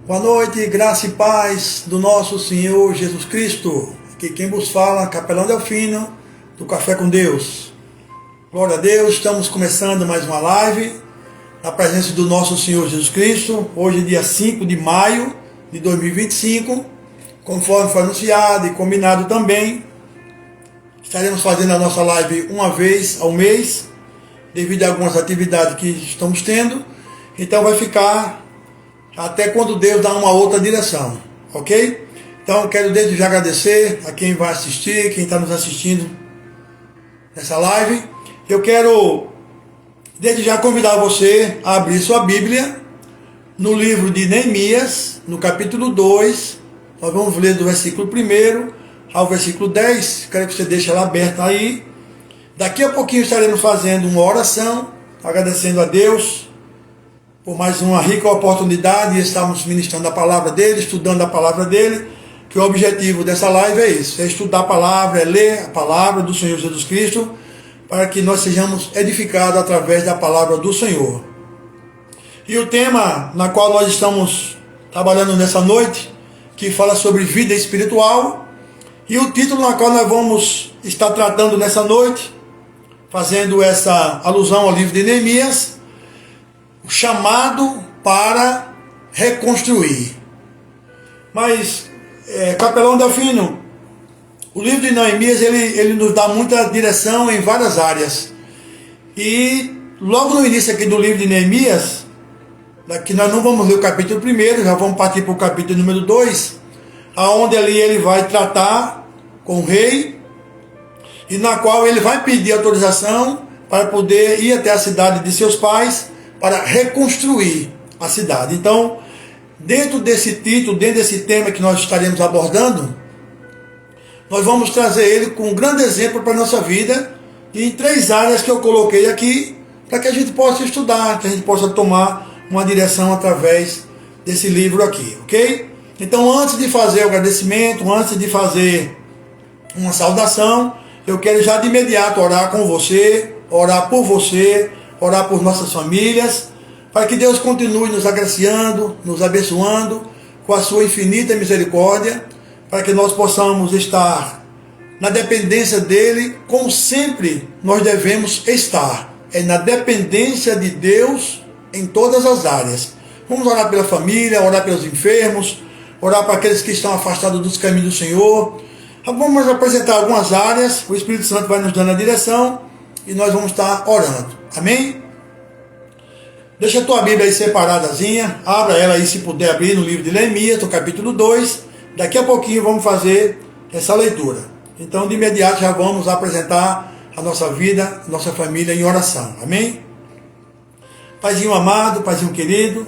Boa noite, graça e paz do nosso Senhor Jesus Cristo. Aqui quem vos fala, Capelão Delfino, do Café com Deus. Glória a Deus, estamos começando mais uma live, na presença do nosso Senhor Jesus Cristo. Hoje é dia 5 de maio de 2025, conforme foi anunciado e combinado também. Estaremos fazendo a nossa live uma vez ao mês, devido a algumas atividades que estamos tendo. Então vai ficar até quando Deus dá uma outra direção, ok? Então quero desde já agradecer a quem vai assistir, quem está nos assistindo nessa live. Eu quero desde já convidar você a abrir sua Bíblia no livro de Neemias, no capítulo 2. Nós vamos ler do versículo 1 ao versículo 10. Quero que você deixe ela aberta aí. Daqui a pouquinho estaremos fazendo uma oração, agradecendo a Deus por mais uma rica oportunidade de estarmos ministrando a palavra dele, estudando a palavra dele, que o objetivo dessa live é isso, é estudar a palavra, é ler a palavra do Senhor Jesus Cristo, para que nós sejamos edificados através da palavra do Senhor. E o tema na qual nós estamos trabalhando nessa noite, que fala sobre vida espiritual, e o título na qual nós vamos estar tratando nessa noite, fazendo essa alusão ao livro de Neemias, o chamado para reconstruir. Mas, Capelão Delfino, o livro de Neemias, ele nos dá muita direção em várias áreas. E logo no início aqui do livro de Neemias, que nós não vamos ler o capítulo 1, já vamos partir para o capítulo número 2, aonde ali ele vai tratar com o rei, e na qual ele vai pedir autorização para poder ir até a cidade de seus pais, para reconstruir a cidade. Então, dentro desse título, dentro desse tema que nós estaremos abordando, nós vamos trazer ele com um grande exemplo para a nossa vida, em 3 áreas que eu coloquei aqui, para que a gente possa estudar, que a gente possa tomar uma direção através desse livro aqui, ok? Então, antes de fazer o agradecimento, antes de fazer uma saudação, eu quero já de imediato orar com você, orar por você, orar por nossas famílias, para que Deus continue nos agraciando, nos abençoando com a sua infinita misericórdia, para que nós possamos estar na dependência dele, como sempre nós devemos estar, é na dependência de Deus em todas as áreas. Vamos orar pela família, orar pelos enfermos, orar para aqueles que estão afastados dos caminhos do Senhor. Vamos apresentar algumas áreas, o Espírito Santo vai nos dando a direção e nós vamos estar orando. Amém? Deixa a tua Bíblia aí separadazinha, abra ela aí se puder abrir no livro de Neemias, no capítulo 2. Daqui a pouquinho vamos fazer essa leitura. Então de imediato já vamos apresentar a nossa vida, a nossa família em oração. Amém? Paizinho amado, Paizinho querido,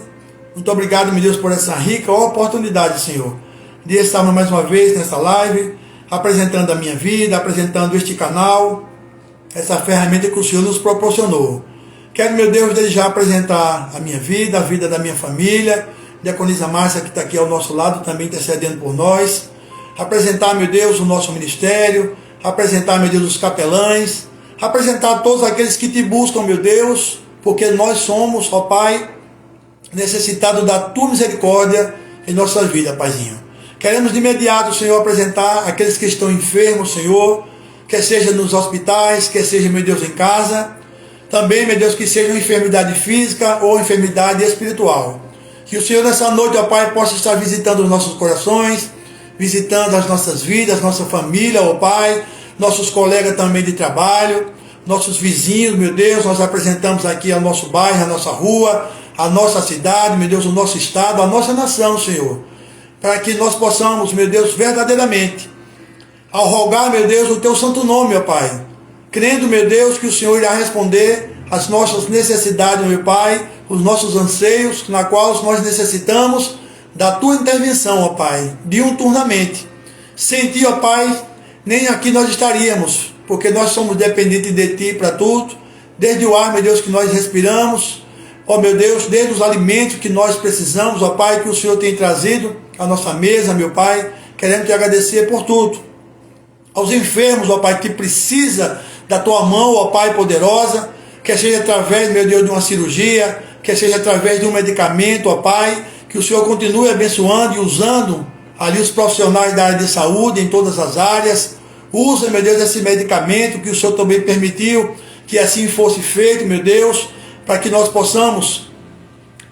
muito obrigado, meu Deus, por essa rica oportunidade, Senhor, de estarmos mais uma vez nessa live, apresentando a minha vida, apresentando este canal, essa ferramenta que o Senhor nos proporcionou. Quero, meu Deus, desde já apresentar a minha vida, a vida da minha família, Diaconisa Márcia, que está aqui ao nosso lado, também intercedendo por nós. Apresentar, meu Deus, o nosso ministério, apresentar, meu Deus, os capelães, apresentar todos aqueles que te buscam, meu Deus, porque nós somos, ó Pai, necessitados da tua misericórdia em nossa vida, Paizinho. Queremos de imediato, Senhor, apresentar aqueles que estão enfermos, Senhor, quer seja nos hospitais, quer seja, meu Deus, em casa. Também, meu Deus, que seja uma enfermidade física ou enfermidade espiritual. Que o Senhor nessa noite, ó Pai, possa estar visitando os nossos corações, visitando as nossas vidas, nossa família, ó Pai, nossos colegas também de trabalho, nossos vizinhos, meu Deus, nós apresentamos aqui ao nosso bairro, a nossa rua, a nossa cidade, meu Deus, o nosso estado, a nossa nação, Senhor. Para que nós possamos, meu Deus, verdadeiramente, ao rogar, meu Deus, o teu santo nome, ó Pai, crendo, meu Deus, que o Senhor irá responder às nossas necessidades, meu Pai, os nossos anseios, na qual nós necessitamos da tua intervenção, ó Pai, diuturnamente. Sem ti, ó Pai, nem aqui nós estaríamos, porque nós somos dependentes de ti para tudo, desde o ar, meu Deus, que nós respiramos, ó meu Deus, desde os alimentos que nós precisamos, ó Pai, que o Senhor tem trazido à nossa mesa, meu Pai, queremos te agradecer por tudo. Aos enfermos, ó Pai, que precisa da tua mão, ó Pai, poderosa, quer seja através, meu Deus, de uma cirurgia, quer seja através de um medicamento, ó Pai, que o Senhor continue abençoando e usando ali os profissionais da área de saúde, em todas as áreas. Usa, meu Deus, esse medicamento que o Senhor também permitiu que assim fosse feito, meu Deus, para que nós possamos,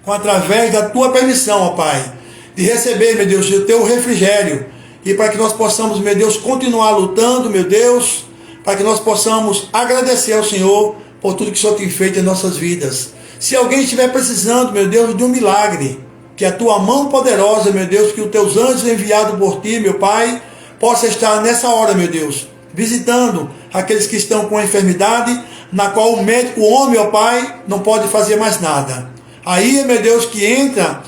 através da tua permissão, ó Pai, de receber, meu Deus, o teu refrigério, e para que nós possamos, meu Deus, continuar lutando, meu Deus, para que nós possamos agradecer ao Senhor por tudo que o Senhor tem feito em nossas vidas. Se alguém estiver precisando, meu Deus, de um milagre, que a tua mão poderosa, meu Deus, que os teus anjos enviados por ti, meu Pai, possa estar nessa hora, meu Deus, visitando aqueles que estão com a enfermidade, na qual o médico, o homem, ó Pai, não pode fazer mais nada. Aí, meu Deus, que entra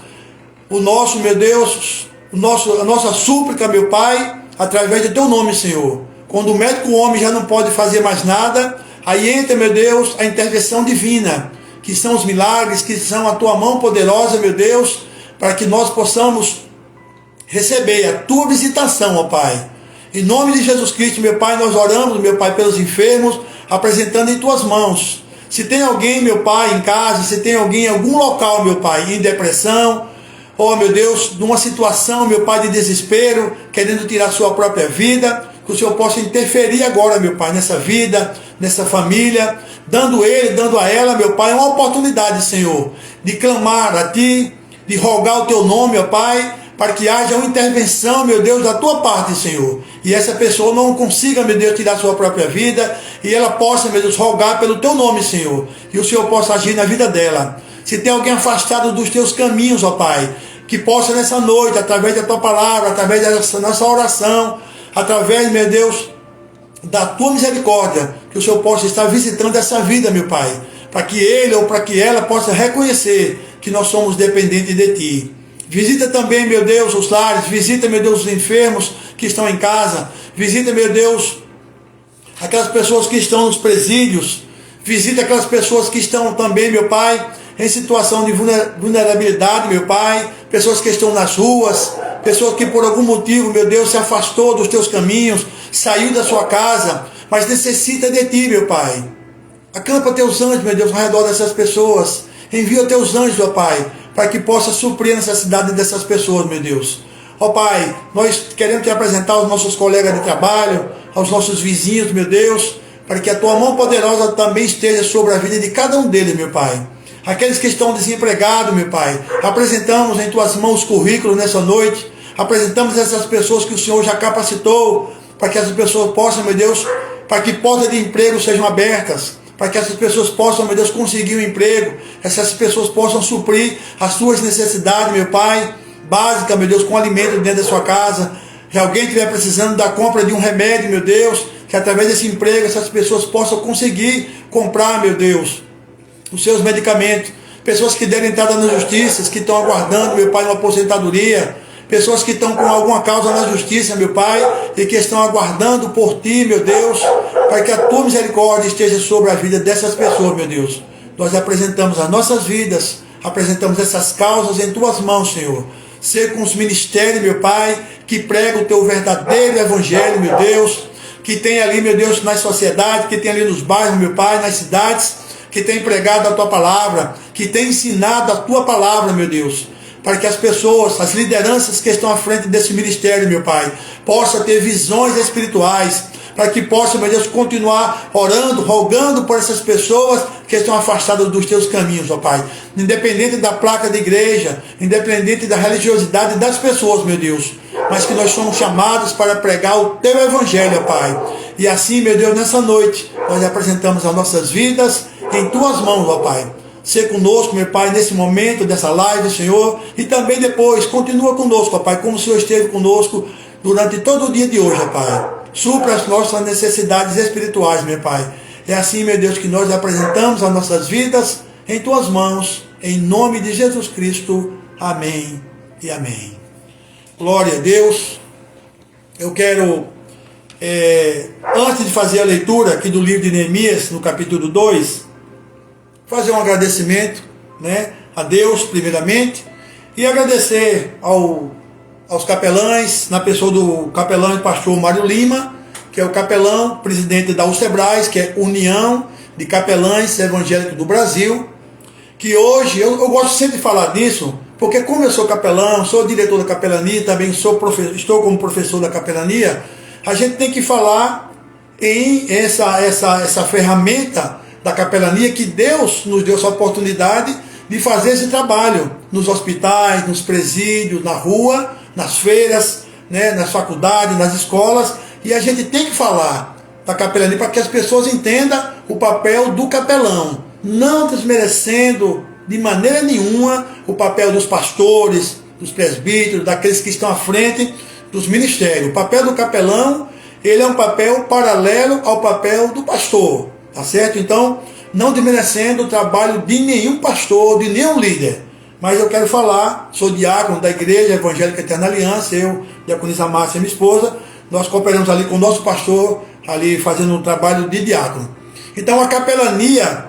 o nosso, meu Deus, a nossa súplica, meu Pai, através do teu nome, Senhor. Quando o médico, o homem, já não pode fazer mais nada, aí entra, meu Deus, a intervenção divina, que são os milagres, que são a tua mão poderosa, meu Deus, para que nós possamos receber a tua visitação, ó Pai. Em nome de Jesus Cristo, meu Pai, nós oramos, meu Pai, pelos enfermos, apresentando em tuas mãos. Se tem alguém, meu Pai, em casa, se tem alguém em algum local, meu Pai, em depressão, oh, meu Deus, numa situação, meu Pai, de desespero, querendo tirar sua própria vida, que o Senhor possa interferir agora, meu Pai, nessa vida, nessa família, dando a ela, meu Pai, uma oportunidade, Senhor, de clamar a Ti, de rogar o Teu nome, ó Pai, para que haja uma intervenção, meu Deus, da Tua parte, Senhor. E essa pessoa não consiga, meu Deus, tirar sua própria vida, e ela possa, meu Deus, rogar pelo Teu nome, Senhor, e o Senhor possa agir na vida dela. Se tem alguém afastado dos Teus caminhos, ó Pai, que possa nessa noite, através da Tua palavra, através dessa nossa oração, através, meu Deus, da Tua misericórdia, que o Senhor possa estar visitando essa vida, meu Pai, para que ele ou para que ela possa reconhecer que nós somos dependentes de Ti. Visita também, meu Deus, os lares, visita, meu Deus, os enfermos que estão em casa, visita, meu Deus, aquelas pessoas que estão nos presídios, visita aquelas pessoas que estão também, meu Pai, em situação de vulnerabilidade, meu Pai, pessoas que estão nas ruas, pessoas que por algum motivo, meu Deus, se afastou dos Teus caminhos, saiu da sua casa, mas necessita de Ti, meu Pai. Acampa Teus anjos, meu Deus, ao redor dessas pessoas. Envia Teus anjos, ó Pai, para que possa suprir a necessidade dessas pessoas, meu Deus. Ó Pai, nós queremos Te apresentar aos nossos colegas de trabalho, aos nossos vizinhos, meu Deus, para que a Tua mão poderosa também esteja sobre a vida de cada um deles, meu Pai. Aqueles que estão desempregados, meu Pai, apresentamos em Tuas mãos os currículos nessa noite, apresentamos essas pessoas que o Senhor já capacitou, para que essas pessoas possam, meu Deus, para que portas de emprego sejam abertas, para que essas pessoas possam, meu Deus, conseguir um emprego, essas pessoas possam suprir as suas necessidades, meu Pai, básicas, meu Deus, com alimento dentro da sua casa. Se alguém estiver precisando da compra de um remédio, meu Deus, que através desse emprego essas pessoas possam conseguir comprar, meu Deus, os seus medicamentos. Pessoas que deram entrada na justiça, que estão aguardando, meu Pai, uma aposentadoria. Pessoas que estão com alguma causa na justiça, meu Pai, e que estão aguardando por Ti, meu Deus, para que a Tua misericórdia esteja sobre a vida dessas pessoas, meu Deus. Nós apresentamos as nossas vidas, apresentamos essas causas em Tuas mãos, Senhor. Ser com os ministérios, meu Pai, que pregam o Teu verdadeiro evangelho, meu Deus, que tem ali, meu Deus, nas sociedades, que tem ali nos bairros, meu Pai, nas cidades, que tem pregado a Tua palavra, que tem ensinado a Tua palavra, meu Deus, para que as pessoas, as lideranças que estão à frente desse ministério, meu Pai, possam ter visões espirituais, para que possam, meu Deus, continuar orando, rogando por essas pessoas que estão afastadas dos Teus caminhos, ó Pai. Independente da placa da igreja, independente da religiosidade das pessoas, meu Deus, mas que nós somos chamados para pregar o Teu evangelho, ó Pai. E assim, meu Deus, nessa noite, nós apresentamos as nossas vidas em Tuas mãos, ó Pai. Ser conosco, meu Pai, nesse momento dessa live, Senhor, e também depois, continua conosco, ó Pai, como o Senhor esteve conosco durante todo o dia de hoje, ó Pai. Supra as nossas necessidades espirituais, meu Pai. É assim, meu Deus, que nós apresentamos as nossas vidas em Tuas mãos, em nome de Jesus Cristo. Amém e amém. Glória a Deus. Eu quero, antes de fazer a leitura aqui do livro de Neemias, no capítulo 2, fazer um agradecimento, né, a Deus primeiramente, e agradecer aos capelães, na pessoa do capelão e pastor Mário Lima, que é o capelão, presidente da UCEBRAS, que é União de Capelães Evangélicos do Brasil, que hoje, eu gosto sempre de falar disso, Porque como eu sou capelão, sou diretor da capelania, também estou como professor da capelania, a gente tem que falar em essa ferramenta da capelania que Deus nos deu essa oportunidade de fazer esse trabalho nos hospitais, nos presídios, na rua, nas feiras, né, nas faculdades, nas escolas, e a gente tem que falar da capelania para que as pessoas entendam o papel do capelão, não desmerecendo de maneira nenhuma o papel dos pastores, dos presbíteros, daqueles que estão à frente dos ministérios. O papel do capelão, ele é um papel paralelo ao papel do pastor, tá certo? Então, não desmerecendo o trabalho de nenhum pastor, de nenhum líder. Mas eu quero falar, sou diácono da Igreja Evangélica Eterna Aliança, eu, diaconisa Márcia, minha esposa, nós cooperamos ali com o nosso pastor, ali fazendo um trabalho de diácono. Então a capelania,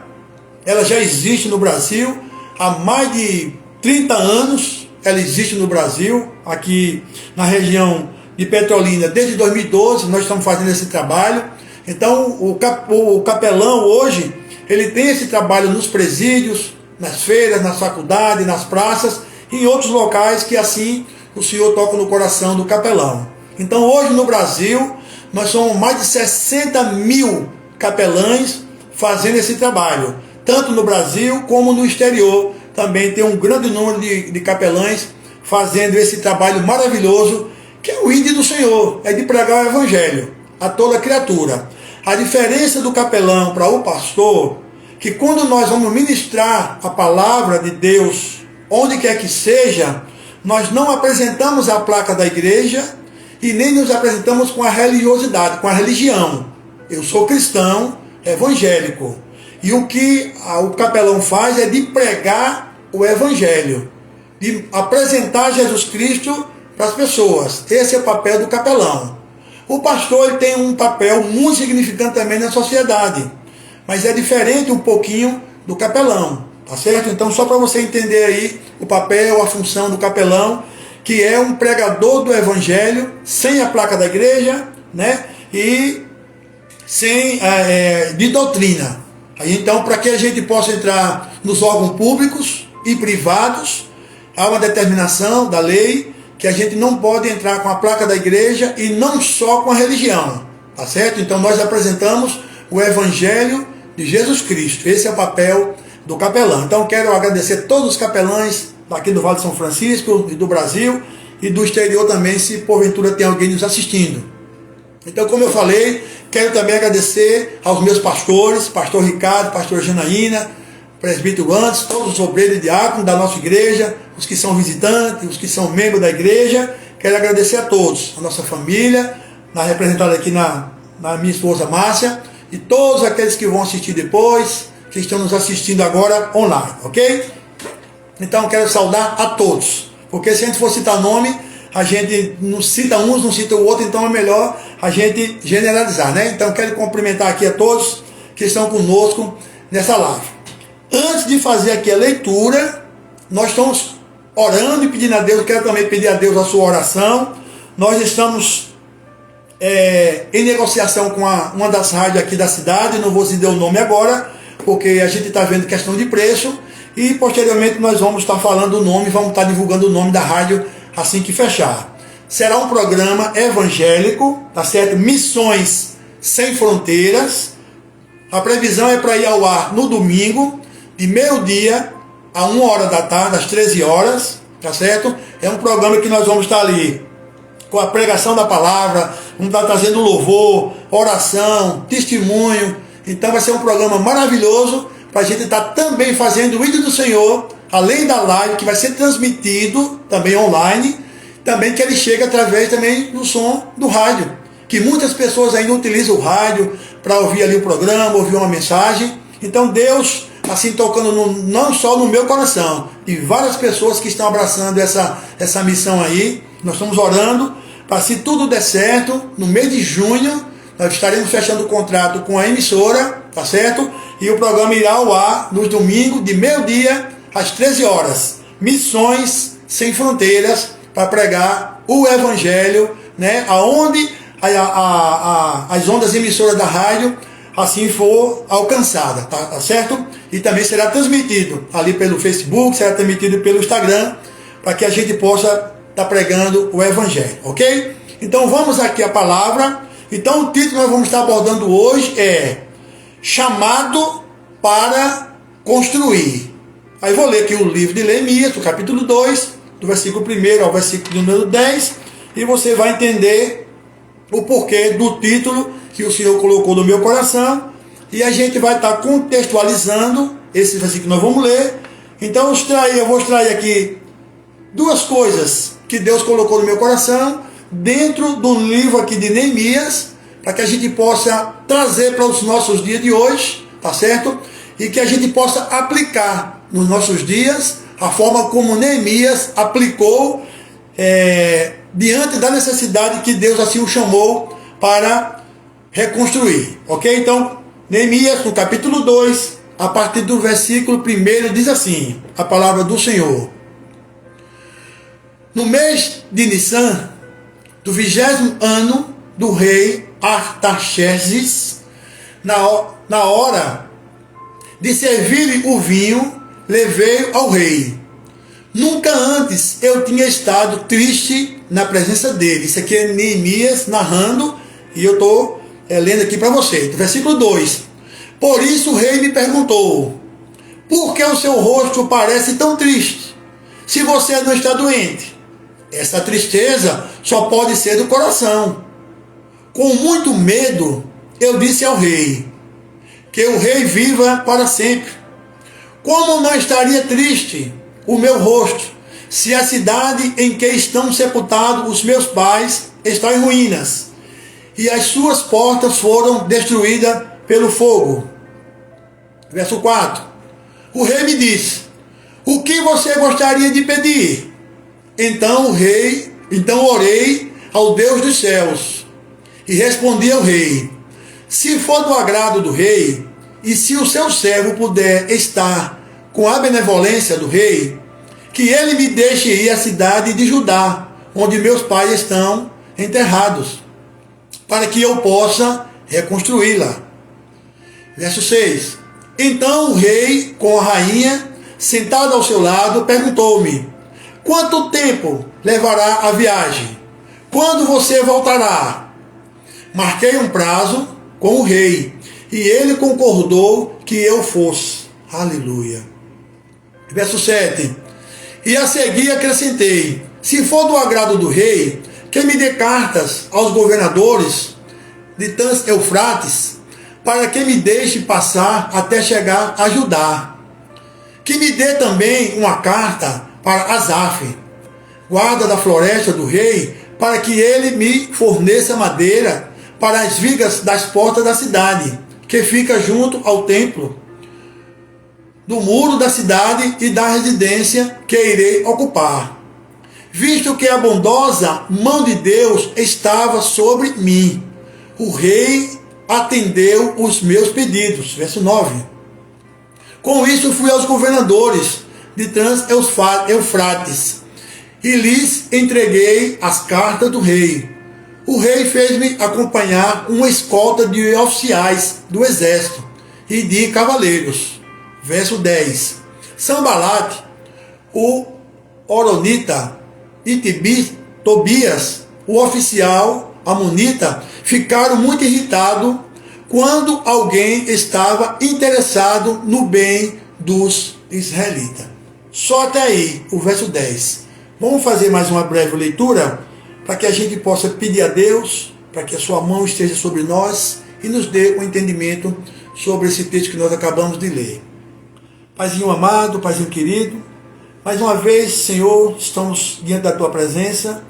ela já existe no Brasil há mais de 30 anos, ela existe no Brasil, aqui na região de Petrolina, desde 2012 nós estamos fazendo esse trabalho. Então o capelão hoje, ele tem esse trabalho nos presídios, nas feiras, nas faculdades, nas praças e em outros locais que assim o Senhor toca no coração do capelão. Então hoje no Brasil, nós somos mais de 60 mil capelães fazendo esse trabalho, tanto no Brasil como no exterior. Também tem um grande número de capelães fazendo esse trabalho maravilhoso, que é o ID do Senhor, é de pregar o Evangelho a toda criatura. A diferença do capelão para o pastor, que quando nós vamos ministrar a palavra de Deus, onde quer que seja, nós não apresentamos a placa da igreja e nem nos apresentamos com a religiosidade, com a religião. Eu sou cristão, evangélico. E o que o capelão faz é de pregar o Evangelho, de apresentar Jesus Cristo para as pessoas. Esse é o papel do capelão. O pastor, ele tem um papel muito significante também na sociedade, mas é diferente um pouquinho do capelão, tá certo? Então, só para você entender aí o papel, a função do capelão, que é um pregador do Evangelho, sem a placa da igreja, né? E sem de doutrina. Então, para que a gente possa entrar nos órgãos públicos e privados, há uma determinação da lei que a gente não pode entrar com a placa da igreja e não só com a religião, tá certo? Então nós apresentamos o Evangelho de Jesus Cristo. Esse é o papel do capelão. Então quero agradecer todos os capelães daqui do Vale de São Francisco e do Brasil e do exterior também, se porventura tem alguém nos assistindo. Então, como eu falei, quero também agradecer aos meus pastores, pastor Ricardo, pastor Janaína, presbítero Antes, todos os obreiros e diáconos da nossa igreja, os que são visitantes, os que são membros da igreja. Quero agradecer a todos, a nossa família, representada aqui na minha esposa Márcia, e todos aqueles que vão assistir depois, que estão nos assistindo agora online, ok? Então quero saudar a todos, porque se a gente for citar nome, a gente não cita uns, não cita o outro, então é melhor a gente generalizar, né? Então quero cumprimentar aqui a todos que estão conosco nessa live. Antes de fazer aqui a leitura, nós estamos orando e pedindo a Deus, eu quero também pedir a Deus a sua oração. Nós estamos em negociação com uma das rádios aqui da cidade, não vou dizer o nome agora, porque a gente está vendo questão de preço, e posteriormente nós vamos estar falando o nome, vamos estar divulgando o nome da rádio assim que fechar. Será um programa evangélico, tá certo? Missões Sem Fronteiras. A previsão é para ir ao ar no domingo, de meio-dia a 1h da tarde, às 13 horas, tá certo? É um programa que nós vamos estar ali com a pregação da palavra, vamos estar trazendo louvor, oração, testemunho. Então vai ser um programa maravilhoso para a gente estar também fazendo o ídolo do Senhor, além da live que vai ser transmitido também online, também que ele chega através também do som do rádio, que muitas pessoas ainda utilizam o rádio para ouvir ali o programa, ouvir uma mensagem. Então Deus assim tocando não só no meu coração, e várias pessoas que estão abraçando essa missão aí. Nós estamos orando para, se tudo der certo, no mês de junho nós estaremos fechando o contrato com a emissora, tá certo? E o programa irá ao ar nos domingos de meio-dia às 13 horas. Missões Sem Fronteiras, para pregar o Evangelho, né? Aonde as ondas emissoras da rádio assim for alcançada, tá certo? E também será transmitido ali pelo Facebook, será transmitido pelo Instagram, para que a gente possa estar pregando o Evangelho, ok? Então vamos aqui à palavra. Então o título que nós vamos estar abordando hoje é Chamado para Construir. Aí vou ler aqui o livro de Neemias, do capítulo 2, do versículo 1 ao versículo número 10, e você vai entender o porquê do título que o Senhor colocou no meu coração, e a gente vai estar contextualizando esse versículo que nós vamos ler. Então eu vou extrair aqui duas coisas que Deus colocou no meu coração, dentro do livro aqui de Neemias, para que a gente possa trazer para os nossos dias de hoje, tá certo? E que a gente possa aplicar nos nossos dias a forma como Neemias aplicou diante da necessidade que Deus assim o chamou para reconstruir, ok? Então, Neemias, no capítulo 2, a partir do versículo 1, diz assim, a palavra do Senhor. No mês de Nissan, do 20º ano do rei Artaxerxes, na hora de servir o vinho, levei ao rei. Nunca antes eu tinha estado triste na presença dele. Isso aqui é Neemias narrando, e eu estou lendo aqui para vocês. Do versículo 2. Por isso o rei me perguntou, por que o seu rosto parece tão triste, se você não está doente? Essa tristeza só pode ser do coração. Com muito medo, eu disse ao rei, que o rei viva para sempre. Como não estaria triste o meu rosto, se a cidade em que estão sepultados os meus pais está em ruínas, e as suas portas foram destruídas pelo fogo? Verso 4. O rei me disse, o que você gostaria de pedir? Então orei ao Deus dos céus, e respondi ao rei, se for do agrado do rei, e se o seu servo puder estar com a benevolência do rei, que ele me deixe ir à cidade de Judá, onde meus pais estão enterrados, para que eu possa reconstruí-la. Verso 6. Então o rei, com a rainha, sentada ao seu lado, perguntou-me, quanto tempo levará a viagem? Quando você voltará? Marquei um prazo com o rei, e ele concordou que eu fosse. Aleluia. Verso 7. E a seguir acrescentei, se for do agrado do rei, que me dê cartas aos governadores de Trans-Eufrates, para que me deixe passar até chegar a Judá. Que me dê também uma carta para Asaf, guarda da floresta do rei, para que ele me forneça madeira para as vigas das portas da cidade, que fica junto ao templo, do muro da cidade e da residência que irei ocupar, visto que a bondosa mão de Deus estava sobre mim. O rei atendeu os meus pedidos. Verso 9. Com isso fui aos governadores de Trans-Eufrates e lhes entreguei as cartas do rei. O rei fez-me acompanhar uma escolta de oficiais do exército e de cavaleiros. Verso 10. Sanbalate, o Horonita, e Tobias, o oficial amonita, ficaram muito irritados quando alguém estava interessado no bem dos israelitas. Só até aí, o verso 10. Vamos fazer mais uma breve leitura, para que a gente possa pedir a Deus, para que a sua mão esteja sobre nós e nos dê um entendimento sobre esse texto que nós acabamos de ler. Paizinho amado, Paizinho querido, mais uma vez, Senhor, estamos diante da Tua presença,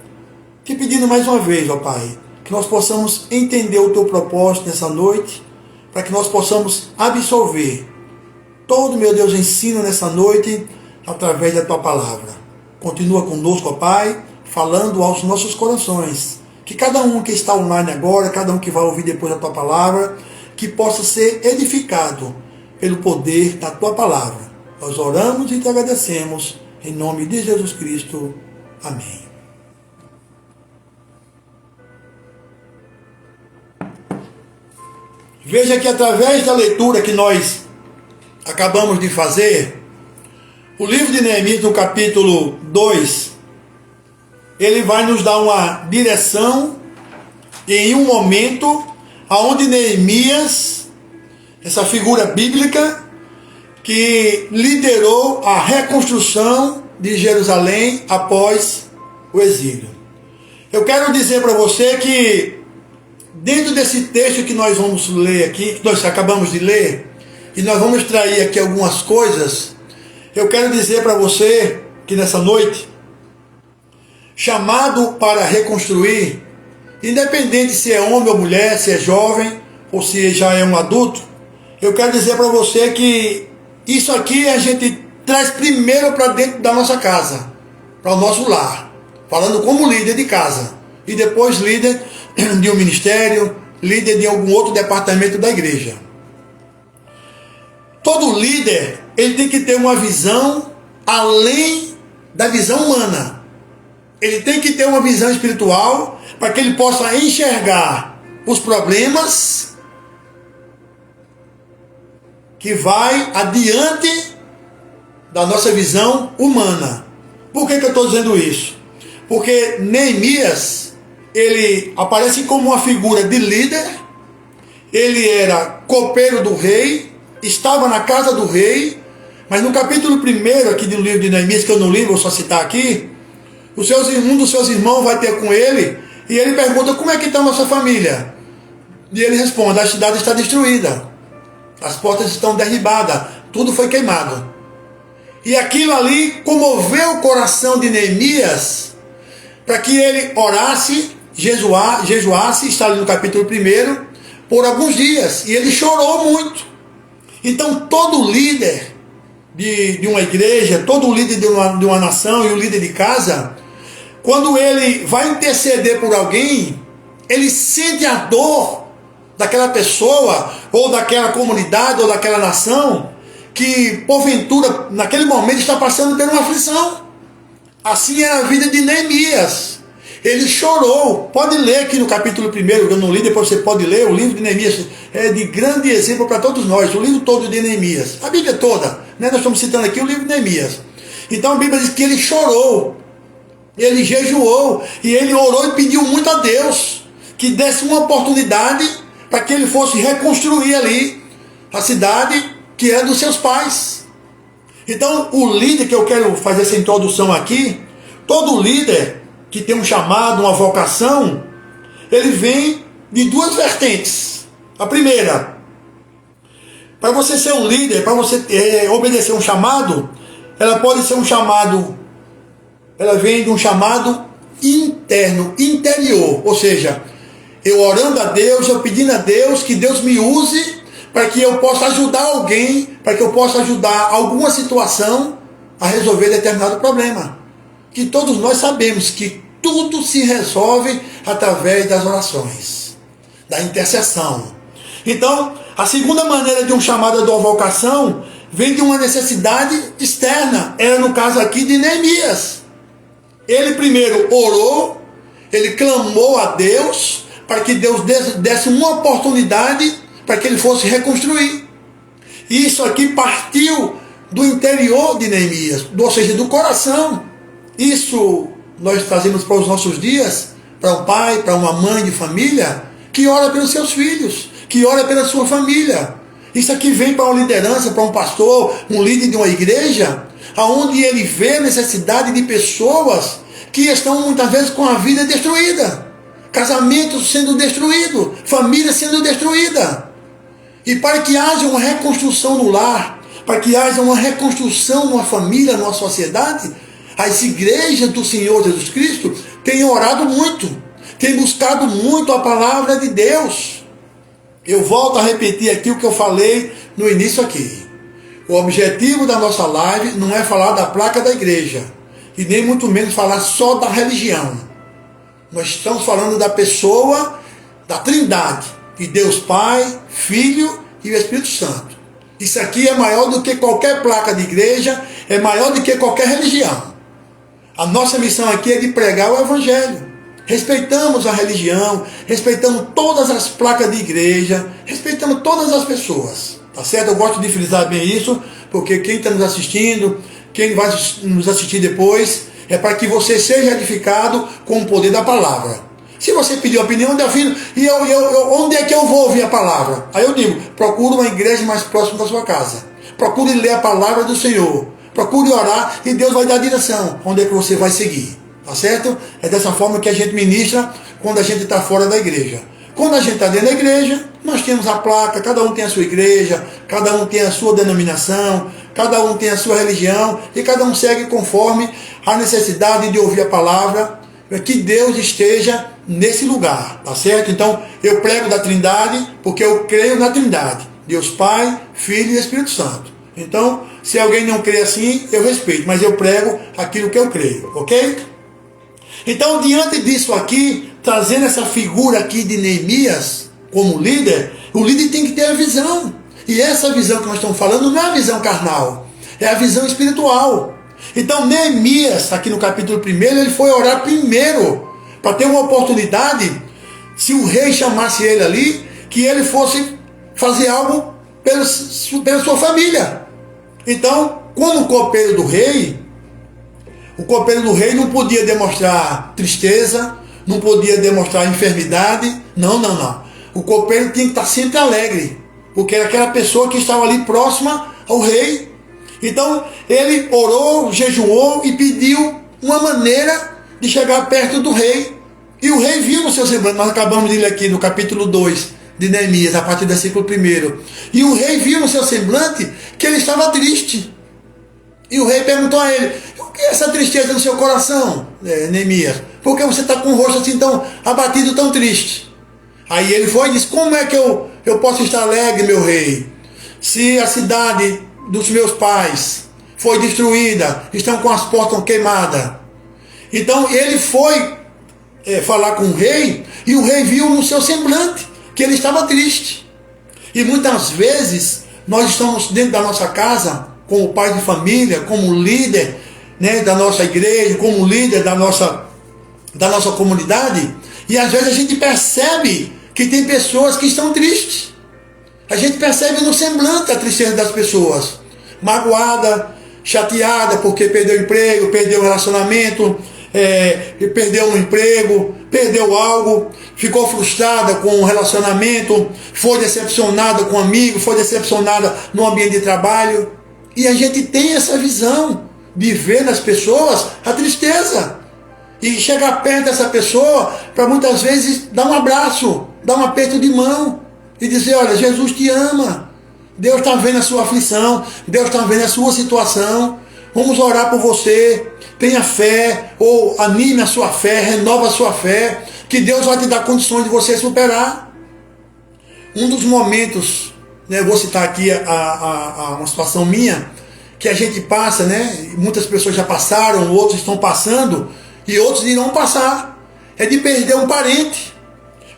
te pedindo mais uma vez, ó Pai, que nós possamos entender o Teu propósito nessa noite, para que nós possamos absorver todo, meu Deus, ensino nessa noite, através da Tua palavra. Continua conosco, ó Pai, falando aos nossos corações, que cada um que está online agora, cada um que vai ouvir depois a Tua palavra, que possa ser edificado pelo poder da Tua palavra. Nós oramos e te agradecemos, em nome de Jesus Cristo. Amém. Veja que através da leitura que nós acabamos de fazer, O livro de Neemias, no capítulo 2, ele vai nos dar uma direção em um momento onde Neemias, essa figura bíblica, que liderou a reconstrução de Jerusalém após o exílio. Eu quero dizer para você que dentro desse texto que nós vamos ler aqui, que nós acabamos de ler, e nós vamos extrair aqui algumas coisas, eu quero dizer para você que nessa noite, chamado para reconstruir, independente se é homem ou mulher, se é jovem ou se já é um adulto, eu quero dizer para você que isso aqui a gente traz primeiro para dentro da nossa casa, para o nosso lar, falando como líder de casa, e depois líder de um ministério, líder de algum outro departamento da igreja. Todo líder, ele tem que ter uma visão além da visão humana. Ele tem que ter uma visão espiritual para que ele possa enxergar os problemas que vai adiante da nossa visão humana. Por que eu estou dizendo isso? Porque Neemias, ele aparece como uma figura de líder, ele era copeiro do rei, estava na casa do rei, mas no capítulo 1 aqui do livro de Neemias, que eu não li, vou só citar aqui, um dos seus irmãos vai ter com ele, e ele pergunta como é que está a nossa família. E ele responde, a cidade está destruída, as portas estão derribadas, tudo foi queimado. E aquilo ali comoveu o coração de Neemias, para que ele orasse, jejuasse, está ali no capítulo 1, por alguns dias, e ele chorou muito. Então todo líder de uma igreja, todo líder de uma nação e o líder de casa, quando ele vai interceder por alguém, ele sente a dor daquela pessoa, ou daquela comunidade, ou daquela nação, que porventura, naquele momento, está passando por uma aflição. Assim era a vida de Neemias. Ele chorou. Pode ler aqui no capítulo 1, eu não li, depois você pode ler. O livro de Neemias é de grande exemplo para todos nós. O livro todo de Neemias. A Bíblia toda. Né? Nós estamos citando aqui o livro de Neemias. Então a Bíblia diz que ele chorou. Ele jejuou. E ele orou e pediu muito a Deus que desse uma oportunidade para que ele fosse reconstruir ali a cidade que era dos seus pais. Então o líder, que eu quero fazer essa introdução aqui, todo líder que tem um chamado, uma vocação, ele vem de duas vertentes. A primeira, para você ser um líder, para você obedecer um chamado, ela pode ser um chamado, ela vem de um chamado interno, interior, ou seja, eu orando a Deus, eu pedindo a Deus que Deus me use para que eu possa ajudar alguém, para que eu possa ajudar alguma situação a resolver determinado problema. Que todos nós sabemos que tudo se resolve através das orações, da intercessão. Então, a segunda maneira de um chamado de uma vocação vem de uma necessidade externa. Era no caso aqui de Neemias. Ele primeiro orou, ele clamou a Deus para que Deus desse uma oportunidade para que ele fosse reconstruir. E isso aqui partiu do interior de Neemias, ou seja, do coração. Isso nós trazemos para os nossos dias, para um pai, para uma mãe de família, que ora pelos seus filhos, que ora pela sua família. Isso aqui vem para uma liderança, para um pastor, um líder de uma igreja, onde ele vê a necessidade de pessoas que estão muitas vezes com a vida destruída, casamentos sendo destruídos, família sendo destruída. E para que haja uma reconstrução no lar, para que haja uma reconstrução numa família, numa sociedade, as igrejas do Senhor Jesus Cristo têm orado muito, têm buscado muito a palavra de Deus. Eu volto a repetir aqui o que eu falei no início aqui. O objetivo da nossa live não é falar da placa da igreja, e nem muito menos falar só da religião. Nós estamos falando da pessoa, da Trindade, de Deus Pai, Filho e o Espírito Santo. Isso aqui é maior do que qualquer placa de igreja, é maior do que qualquer religião. A nossa missão aqui é de pregar o Evangelho. Respeitamos a religião, respeitamos todas as placas de igreja, respeitamos todas as pessoas. Tá certo? Eu gosto de frisar bem isso, porque quem está nos assistindo, quem vai nos assistir depois, é para que você seja edificado com o poder da palavra. Se você pedir opinião, Delfino, onde é que eu vou ouvir a palavra? Aí eu digo, procure uma igreja mais próxima da sua casa. Procure ler a palavra do Senhor. Procure orar e Deus vai dar a direção. Onde é que você vai seguir? Tá certo? É dessa forma que a gente ministra quando a gente está fora da igreja. Quando a gente está dentro da igreja, nós temos a placa, cada um tem a sua igreja, cada um tem a sua denominação, cada um tem a sua religião e cada um segue conforme a necessidade de ouvir a palavra, que Deus esteja nesse lugar, tá certo? Então, eu prego da Trindade porque eu creio na Trindade, Deus Pai, Filho e Espírito Santo. Então, se alguém não crê assim, eu respeito, mas eu prego aquilo que eu creio, ok? Então, diante disso aqui, trazendo essa figura aqui de Neemias como líder, o líder tem que ter a visão. E essa visão que nós estamos falando não é a visão carnal, é a visão espiritual. Então, Neemias, aqui no capítulo 1, ele foi orar primeiro, para ter uma oportunidade, se o rei chamasse ele ali, que ele fosse fazer algo pela sua família. Então, quando o copeiro do rei não podia demonstrar tristeza, não podia demonstrar enfermidade, não. O copeiro tinha que estar sempre alegre, porque era aquela pessoa que estava ali próxima ao rei. Então, ele orou, jejuou e pediu uma maneira de chegar perto do rei. E o rei viu no seu semblante, nós acabamos de ler aqui no capítulo 2 de Neemias, a partir do versículo 1. E o rei viu no seu semblante que ele estava triste. E o rei perguntou a ele, o que é essa tristeza no seu coração, Neemias? Por que você está com o rosto assim tão abatido, tão triste? Aí ele foi e disse, como é que eu posso estar alegre, meu rei? Se a cidade dos meus pais foi destruída, estão com as portas queimadas. Então ele foi falar com o rei, e o rei viu no seu semblante que ele estava triste. E muitas vezes nós estamos dentro da nossa casa, como pai de família, como líder, né, da nossa igreja, como líder da nossa comunidade, e às vezes a gente percebe que tem pessoas que estão tristes. A gente percebe no semblante a tristeza das pessoas, magoada, chateada porque perdeu o emprego, perdeu o relacionamento, perdeu um emprego, perdeu algo, ficou frustrada com o relacionamento, foi decepcionada com um amigo, foi decepcionada no ambiente de trabalho. E a gente tem essa visão de ver nas pessoas a tristeza. E chegar perto dessa pessoa para muitas vezes dar um abraço, dar um aperto de mão e dizer, olha, Jesus te ama. Deus está vendo a sua aflição, Deus está vendo a sua situação. Vamos orar por você. Tenha fé, ou anime a sua fé, renova a sua fé, que Deus vai te dar condições de você superar. Um dos momentos, né, eu vou citar aqui uma situação minha, que a gente passa, né, muitas pessoas já passaram, outros estão passando, e outros irão passar, é de perder um parente.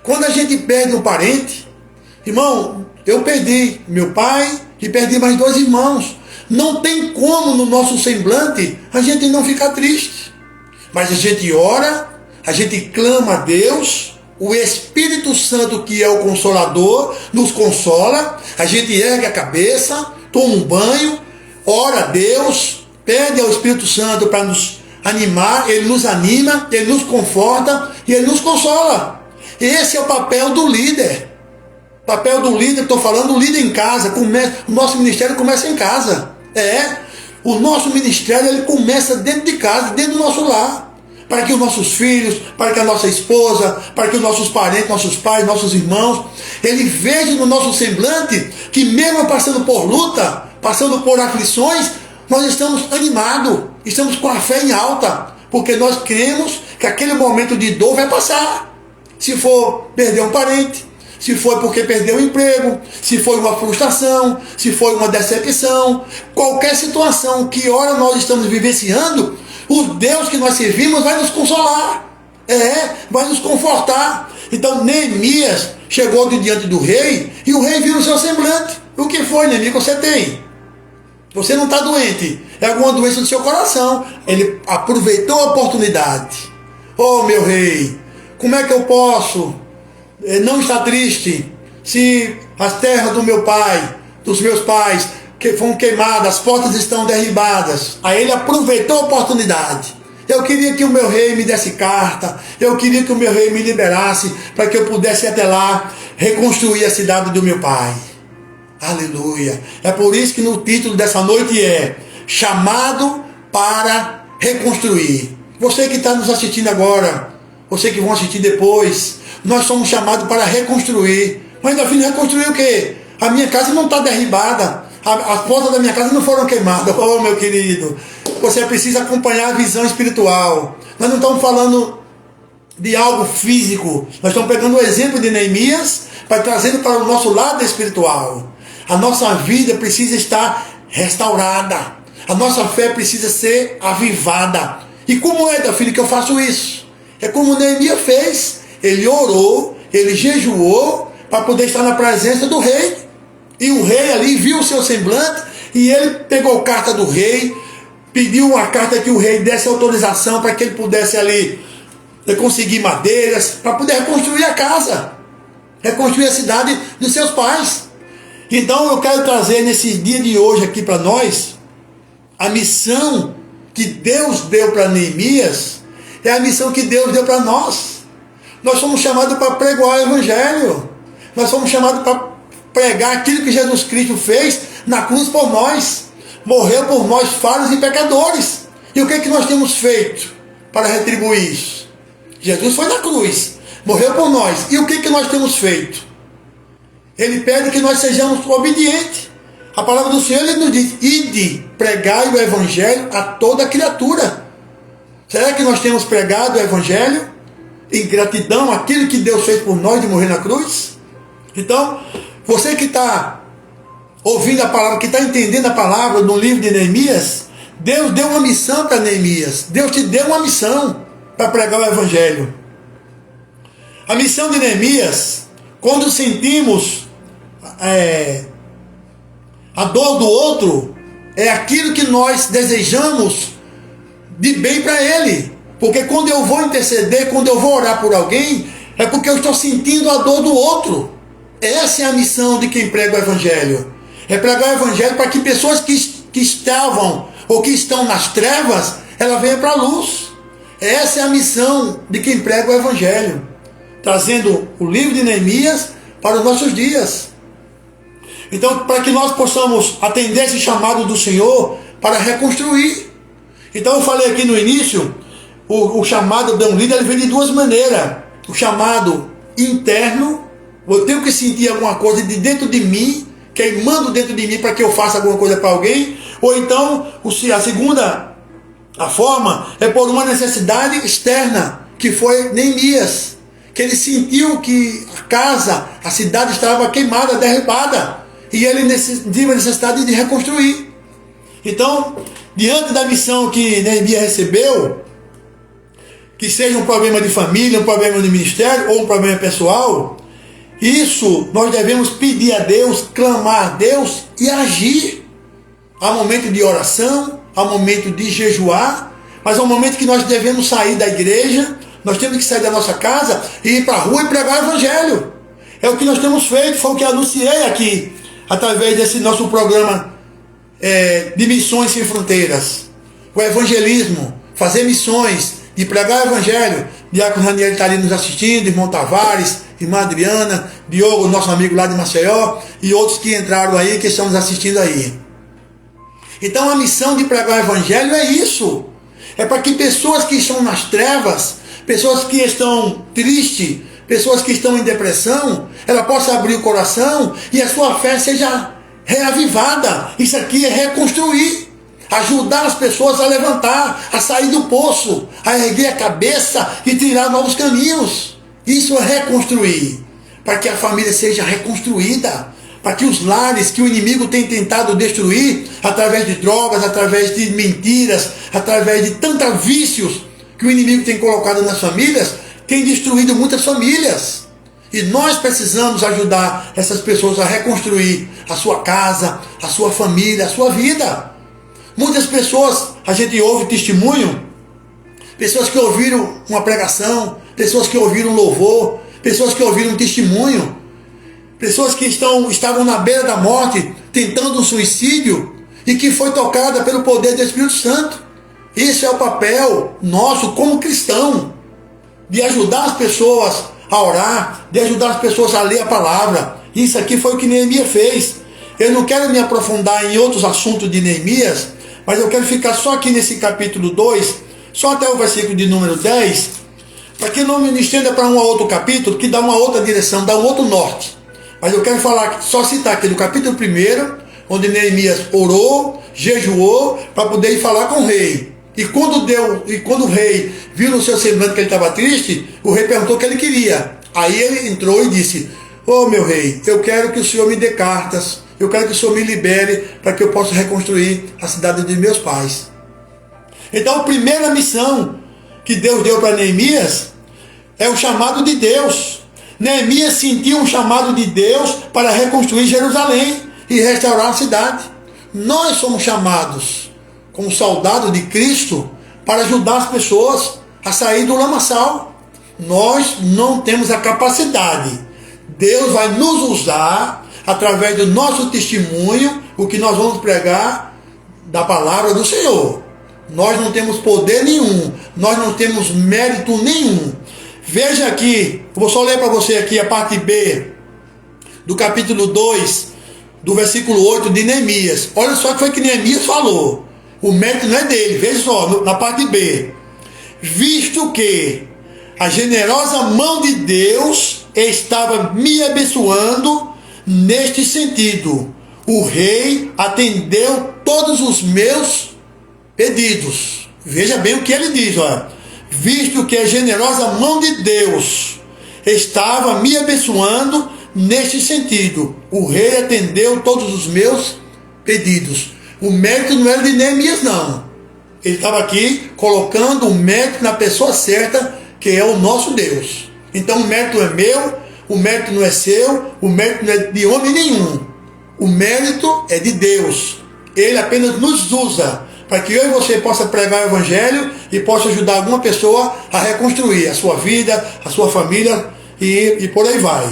Quando a gente perde um parente, irmão, eu perdi meu pai e perdi mais 2 irmãos. Não tem como no nosso semblante a gente não ficar triste. Mas a gente ora, a gente clama a Deus, o Espírito Santo, que é o Consolador, nos consola, a gente ergue a cabeça, toma um banho, ora a Deus, pede ao Espírito Santo para nos animar, ele nos anima, ele nos conforta e ele nos consola. Esse é o papel do líder. O papel do líder, estou falando do líder em casa, o nosso ministério começa em casa. O nosso ministério ele começa dentro de casa, dentro do nosso lar. Para que os nossos filhos, para que a nossa esposa, para que os nossos parentes, nossos pais, nossos irmãos, ele veja no nosso semblante que mesmo passando por luta, passando por aflições, nós estamos animados, estamos com a fé em alta, porque nós cremos que aquele momento de dor vai passar. Se for perder um parente, se foi porque perdeu o emprego, se foi uma frustração, se foi uma decepção, qualquer situação que ora nós estamos vivenciando, o Deus que nós servimos vai nos consolar, vai nos confortar. Então Neemias chegou diante do rei e o rei viu o seu semblante. O que foi, Neemias, que você tem? Você não está doente, é alguma doença do seu coração. Ele aproveitou a oportunidade. Oh, meu rei, como é que eu posso não estar triste se as terras do meu pai, dos meus pais, foram queimadas, as portas estão derribadas. Aí ele aproveitou a oportunidade. Eu queria que o meu rei me desse carta, eu queria que o meu rei me liberasse, para que eu pudesse ir até lá, reconstruir a cidade do meu pai. Aleluia. É por isso que no título dessa noite é chamado para reconstruir. Você que está nos assistindo agora, você que vão assistir depois, nós somos chamados para reconstruir. Mas meu filho, reconstruir o quê? A minha casa não está derribada, as portas da minha casa não foram queimadas. Oh, meu querido, você precisa acompanhar a visão espiritual. Nós não estamos falando de algo físico, nós estamos pegando o exemplo de Neemias para trazendo para o nosso lado espiritual. A nossa vida precisa estar restaurada, a nossa fé precisa ser avivada. E como é, meu filho, que eu faço isso? É como Neemias fez. Ele orou, ele jejuou para poder estar na presença do rei. E o rei ali viu o seu semblante e ele pegou a carta do rei, pediu uma carta que o rei desse autorização para que ele pudesse ali conseguir madeiras para poder reconstruir a casa, reconstruir a cidade dos seus pais. Então eu quero trazer nesse dia de hoje aqui para nós a missão que Deus deu para Neemias, é a missão que Deus deu para nós. Nós somos chamados para pregar o evangelho, nós somos chamados para pregar aquilo que Jesus Cristo fez na cruz por nós, morreu por nós, falhos e pecadores. E o que é que nós temos feito para retribuir isso? Jesus foi na cruz, morreu por nós. E o que é que nós temos feito? Ele pede que nós sejamos obedientes. A palavra do Senhor, ele nos diz: ide, pregai o evangelho a toda criatura. Será que nós temos pregado o evangelho em gratidão àquilo que Deus fez por nós de morrer na cruz? Então, você que está ouvindo a palavra, que está entendendo a palavra no livro de Neemias, Deus deu uma missão para Neemias. Deus te deu uma missão para pregar o evangelho. A missão de Neemias, quando sentimos a dor do outro, é aquilo que nós desejamos de bem para ele. Porque quando eu vou interceder, quando eu vou orar por alguém, é porque eu estou sentindo a dor do outro. Essa é a missão de quem prega o evangelho. É pregar o evangelho para que pessoas que estavam ou que estão nas trevas, ela venha para a luz. Essa é a missão de quem prega o evangelho, trazendo o livro de Neemias para os nossos dias. Então, para que nós possamos atender esse chamado do Senhor para reconstruir. Então, eu falei aqui no início, o chamado de um líder, ele vem de duas maneiras. O chamado interno, eu tenho que sentir alguma coisa de dentro de mim, queimando dentro de mim para que eu faça alguma coisa para alguém. Ou então, a segunda forma é por uma necessidade externa, que foi Neemias, que ele sentiu que a casa, a cidade estava queimada, derribada, e ele tinha a necessidade de reconstruir. Então, diante da missão que Neemias recebeu, que seja um problema de família, um problema de ministério ou um problema pessoal, isso nós devemos pedir a Deus, clamar a Deus e agir. Há momento de oração, há momento de jejuar, mas há um momento que nós devemos sair da igreja, nós temos que sair da nossa casa e ir para a rua e pregar o evangelho. É o que nós temos feito, foi o que anunciei aqui, através desse nosso programa de Missões Sem Fronteiras. O evangelismo, fazer missões, de pregar o evangelho. Diácono Raniel está ali nos assistindo, irmão Tavares, irmã Adriana, Diogo, nosso amigo lá de Maceió, e outros que entraram aí, que estão nos assistindo aí. Então a missão de pregar o evangelho é isso. É para que pessoas que estão nas trevas, pessoas que estão tristes, pessoas que estão em depressão, ela possa abrir o coração e a sua fé seja reavivada. Isso aqui é reconstruir. Ajudar as pessoas a levantar, a sair do poço, a erguer a cabeça e tirar novos caminhos. Isso é reconstruir, para que a família seja reconstruída, para que os lares que o inimigo tem tentado destruir, através de drogas, através de mentiras, através de tantos vícios que o inimigo tem colocado nas famílias, tem destruído muitas famílias. E nós precisamos ajudar essas pessoas a reconstruir a sua casa, a sua família, a sua vida. Muitas pessoas, a gente ouve testemunho, pessoas que ouviram uma pregação, pessoas que ouviram um louvor, pessoas que ouviram um testemunho, pessoas que estavam na beira da morte, tentando um suicídio e que foi tocada pelo poder do Espírito Santo. Esse é o papel nosso como cristão, de ajudar as pessoas a orar, de ajudar as pessoas a ler a palavra. Isso aqui foi o que Neemias fez. Eu não quero me aprofundar em outros assuntos de Neemias, mas eu quero ficar só aqui nesse capítulo 2, só até o versículo de número 10, para que não me estenda para um outro capítulo, que dá uma outra direção, dá um outro norte. Mas eu quero falar, só citar aqui no capítulo 1, onde Neemias orou, jejuou, para poder ir falar com o rei. E quando o rei viu no seu semblante que ele estava triste, o rei perguntou o que ele queria. Aí ele entrou e disse: ô meu rei, eu quero que o senhor me dê cartas, eu quero que o senhor me libere para que eu possa reconstruir a cidade de meus pais. Então a primeira missão que Deus deu para Neemias é o chamado de Deus. Neemias sentiu um chamado de Deus para reconstruir Jerusalém e restaurar a cidade. Nós somos chamados como soldados de Cristo para ajudar as pessoas a sair do lamaçal. Nós não temos a capacidade. Deus vai nos usar através do nosso testemunho, o que nós vamos pregar da palavra do Senhor. Nós não temos poder nenhum, nós não temos mérito nenhum. Veja aqui, eu vou só ler para você aqui a parte B do capítulo 2, do versículo 8 de Neemias. Olha só o que foi que Neemias falou. O mérito não é dele, veja só, na parte B. Visto que a generosa mão de Deus estava me abençoando neste sentido, o rei atendeu todos os meus pedidos. Veja bem o que ele diz, olha. Visto que a generosa mão de Deus estava me abençoando neste sentido, o rei atendeu todos os meus pedidos. O mérito não era de Neemias, não. Ele estava aqui colocando o mérito na pessoa certa, que é o nosso Deus. Então o mérito é meu, o mérito não é seu, o mérito não é de homem nenhum. O mérito é de Deus. Ele apenas nos usa para que eu e você possa pregar o Evangelho e possa ajudar alguma pessoa a reconstruir a sua vida, a sua família e por aí vai.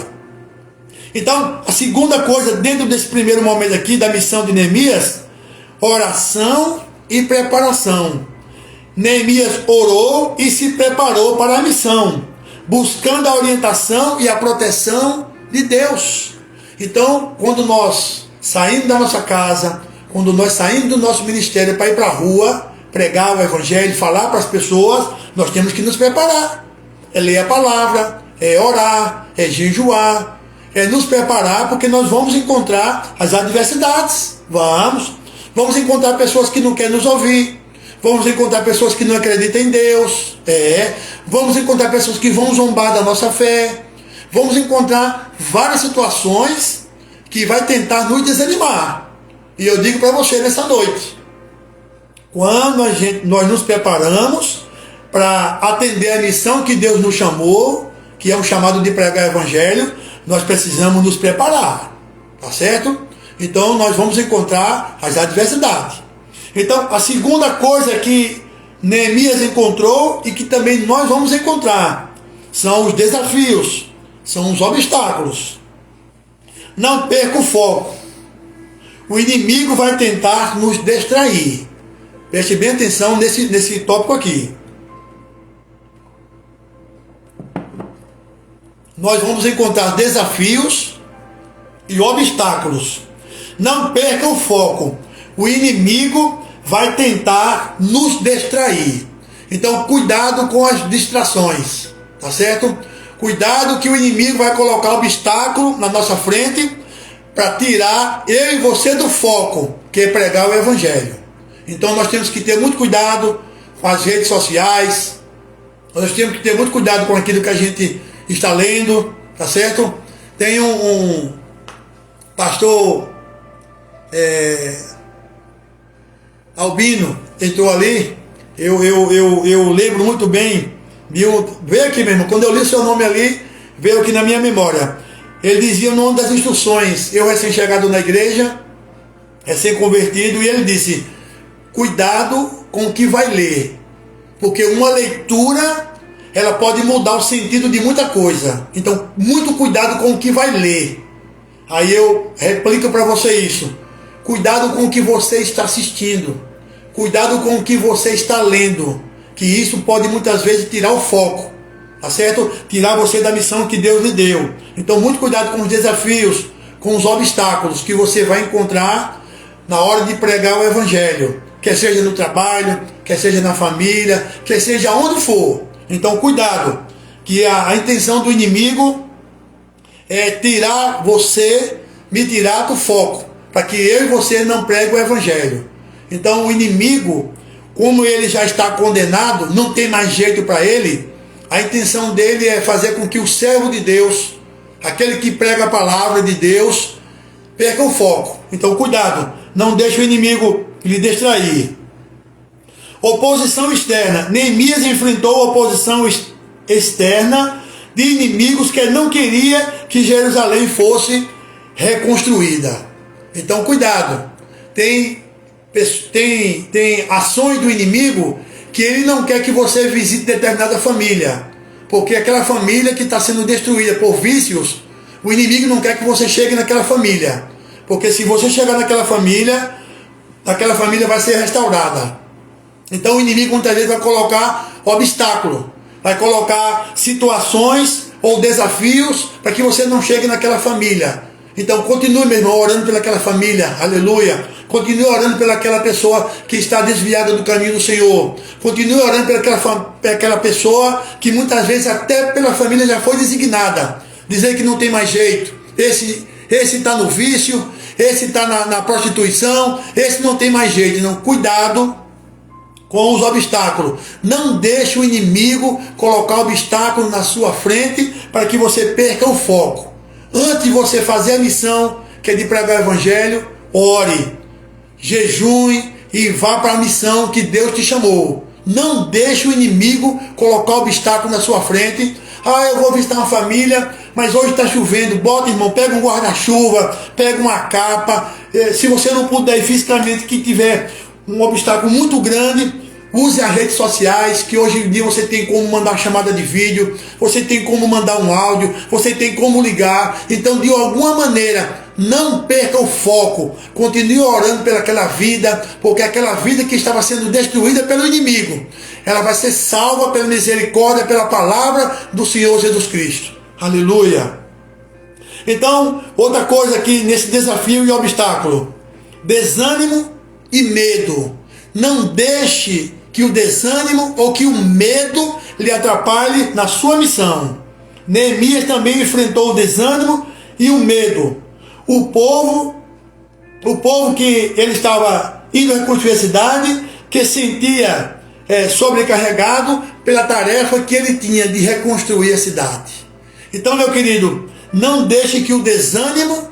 Então, a segunda coisa dentro desse primeiro momento aqui da missão de Neemias, oração e preparação. Neemias orou e se preparou para a missão, buscando a orientação e a proteção de Deus. Então, quando nós saímos da nossa casa, quando nós saímos do nosso ministério para ir para a rua, pregar o Evangelho, falar para as pessoas, nós temos que nos preparar. É ler a palavra, é orar, é jejuar, é nos preparar, porque nós vamos encontrar as adversidades. Vamos encontrar pessoas que não querem nos ouvir. Vamos encontrar pessoas que não acreditam em Deus. Vamos encontrar pessoas que vão zombar da nossa fé. Vamos encontrar várias situações que vai tentar nos desanimar. E eu digo para você nessa noite, quando nós nos preparamos para atender a missão que Deus nos chamou, que é um chamado de pregar o Evangelho, nós precisamos nos preparar, tá certo? Então nós vamos encontrar as adversidades. Então a segunda coisa que Neemias encontrou e que também nós vamos encontrar são os desafios, são os obstáculos. Não perca o foco. O inimigo vai tentar nos distrair. Preste bem atenção nesse tópico aqui. Nós vamos encontrar desafios e obstáculos. Não perca o foco. O inimigo vai tentar nos distrair. Então, cuidado com as distrações, tá certo? Cuidado que o inimigo vai colocar obstáculo na nossa frente para tirar eu e você do foco, que é pregar o Evangelho. Então, nós temos que ter muito cuidado com as redes sociais. Nós temos que ter muito cuidado com aquilo que a gente está lendo, tá certo? Tem um pastor Albino, entrou ali, eu lembro muito bem, veio aqui mesmo, quando eu li o seu nome ali, veio aqui na minha memória. Ele dizia o nome das instruções, eu recém-chegado na igreja, recém-convertido, e ele disse, cuidado com o que vai ler, porque uma leitura, ela pode mudar o sentido de muita coisa. Então, muito cuidado com o que vai ler. Aí eu replico para você isso. cuidado com o que você está assistindo, cuidado com o que você está lendo, que isso pode muitas vezes tirar o foco, tá certo? Tirar você da missão que Deus lhe deu. Então muito cuidado com os desafios, com os obstáculos que você vai encontrar na hora de pregar o Evangelho, quer seja no trabalho, quer seja na família, quer seja onde for. Então cuidado, que a intenção do inimigo é tirar você, me tirar do foco, para que eu e você não pregue o Evangelho. Então o inimigo, como ele já está condenado, não tem mais jeito para ele, a intenção dele é fazer com que o servo de Deus, aquele que prega a palavra de Deus, perca o foco. Então cuidado, não deixe o inimigo lhe distrair. Oposição externa. Neemias enfrentou oposição externa de inimigos que não queria que Jerusalém fosse reconstruída. Então cuidado, tem ações do inimigo que ele não quer que você visite determinada família, porque aquela família que está sendo destruída por vícios, o inimigo não quer que você chegue naquela família, porque se você chegar naquela família vai ser restaurada. Então o inimigo muitas vezes vai colocar obstáculo, vai colocar situações ou desafios para que você não chegue naquela família. Então continue, meu irmão, orando pelaquela família, aleluia. Continue orando pelaquela pessoa que está desviada do caminho do Senhor. Continue orando pelaquela pessoa que muitas vezes até pela família já foi designada, dizer que não tem mais jeito. Esse está no vício, esse está na prostituição, esse não tem mais jeito. Não, cuidado com os obstáculos. Não deixe o inimigo colocar obstáculos na sua frente para que você perca o foco. Antes de você fazer a missão, que é de pregar o Evangelho, ore, jejue e vá para a missão que Deus te chamou. Não deixe o inimigo colocar obstáculo na sua frente. Eu vou visitar uma família, mas hoje está chovendo. Bota, irmão, pega um guarda-chuva, pega uma capa. Se você não puder ir fisicamente, que tiver um obstáculo muito grande, use as redes sociais, que hoje em dia você tem como mandar chamada de vídeo, você tem como mandar um áudio, você tem como ligar. Então, de alguma maneira, não perca o foco. Continue orando pelaquela vida, porque aquela vida que estava sendo destruída pelo inimigo, ela vai ser salva pela misericórdia, pela palavra do Senhor Jesus Cristo. Aleluia. Então, outra coisa aqui nesse desafio e obstáculo: desânimo e medo. Não deixe que o desânimo ou que o medo lhe atrapalhe na sua missão. Neemias também enfrentou o desânimo e o medo. O povo que ele estava indo reconstruir a cidade, que sentia sobrecarregado pela tarefa que ele tinha de reconstruir a cidade. Então, meu querido, não deixe que o desânimo